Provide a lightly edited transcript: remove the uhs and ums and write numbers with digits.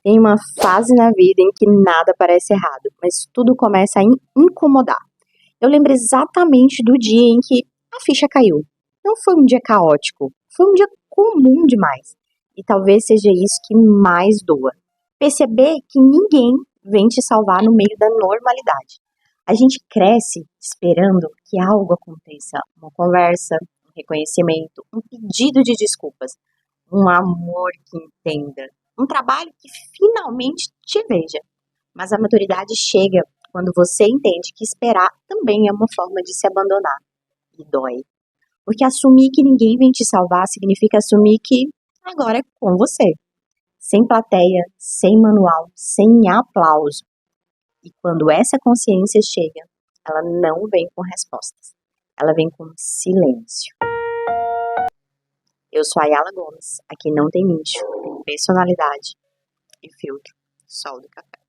Tem uma fase na vida em que nada parece errado, mas tudo começa a incomodar. Eu lembro exatamente do dia em que a ficha caiu. Não foi um dia caótico, foi um dia comum demais. E talvez seja isso que mais doa. Perceber que ninguém vem te salvar no meio da normalidade. A gente cresce esperando que algo aconteça, uma conversa, um reconhecimento, um pedido de desculpas, um amor que entenda, um trabalho que finalmente te veja. Mas a maturidade chega quando você entende que esperar também é uma forma de se abandonar. E dói. Porque assumir que ninguém vem te salvar significa assumir que agora é com você. Sem plateia, sem manual, sem aplauso. E quando essa consciência chega, ela não vem com respostas. Ela vem com silêncio. Eu sou a Ayala Gomes. Aqui não tem nicho, tem personalidade e filtro. Sol do café.